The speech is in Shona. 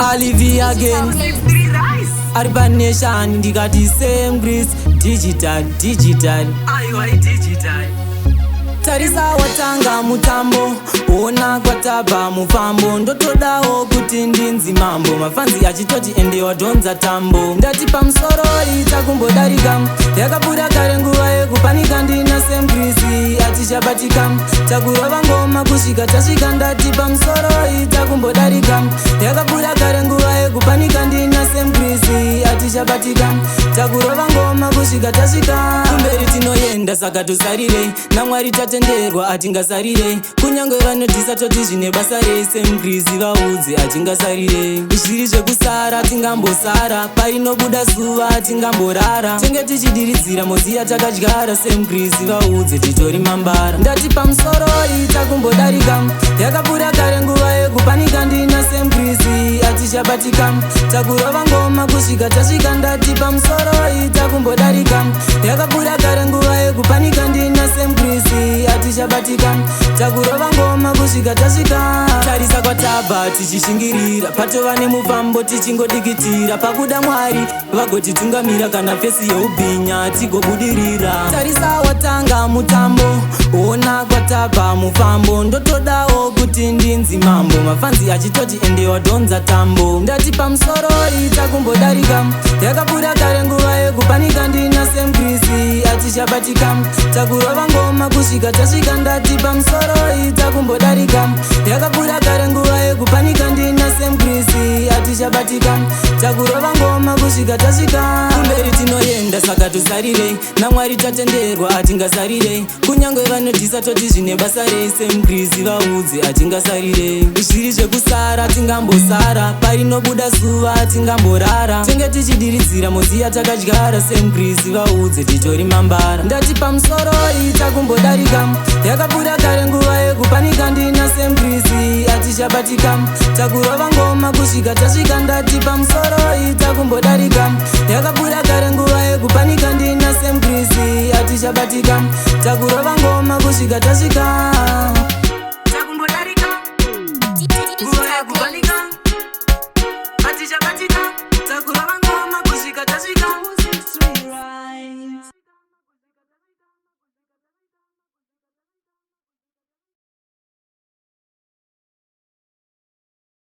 I live here again. Urban Nation, ndikati same grace. Digital. Aiwa digital. Tarisa watanga mutambo, ona kwatabva mufambo. Ndotodawo kuti ndinzi mambo, mafanzi achitoti ende wadhonza tambo. Ndati pamusoro itakumbodarika, yakapfuura kare nguva yekupanika. Ndina same grace atichabatika, takurova ngoma kusvika tasvika. Ndati pamusoro itakumbodarika, yakapfuura kare nguva yekupanika. Ndina same grace atichabatika, takurova ngoma kusvika tasvika. Kumberi tinoenda saka tosarirei, naMwari tatenderwa atingasarirei. Kunyange vanodhisa toti zvine basa rese, mgrizi vaudze atingasarirei. Zviri zvekusara atingambosara, painobuda zuva atingamborara. Tenge tichidiridzira moziya takadyara, semgrizi vaudze titori mambara. Ndati pamusoro itakumbodarika, yakapfuura kare nguva yekupanika. Ndina semgrizi atichabatika, takurova ngoma kusvika tasvika. Ndati pamusoro itakumbodarika, yakapfuura kare nguva yekupanika. Ndina semgrizi atichabatika, takurova ngoma kusvika tasvika. Tarisa kwatabva tichishingirira, patova nemufambo tichingodikitira. Pakuda Mwari vagotitungamira, kana fesi yeubhinya tigobudirira. Tarisa watanga mutambo, ona kwatabva mufambo. Ndotodawo kuti ndinzi mambo, mafanzi achitoti ende wadhonza tambo. Ndati pamusoro itakumbodarika, yakapfuura kare nguva yekupanika. Ndina semgrizi atichabatika, takurova ngoma kusvika tasvika. Ndati pamusoro itakumbodarika, yakapfuura kare nguva yekupanika. Ndina semgrizi atichabatika, takurova ngoma kusvika tasvika. Kumberi tinoenda saka tosarirei, naMwari tatenderwa atingasarirei. Kunyange vanodhisa toti zvine basa rese, mgrizi vaudze atingasarirei. Zviri zvekusara atingambosara, painobuda zuva atingamborara. Tenge tichidiridzira moziya takadyara, semgrizi vaudze titori mambara. Ndati pamusoro itakumbodarika, yakapfuura kare nguva yekupanika. Ndina semgrizi atichabatika, takurova ngoma kusvika tasvika. Ndati pamusoro itakumbodarika, yakapfuura kare nguva yekupanika. Ndina semgrizi atichabatika, takurova ngoma kusvika tasvika.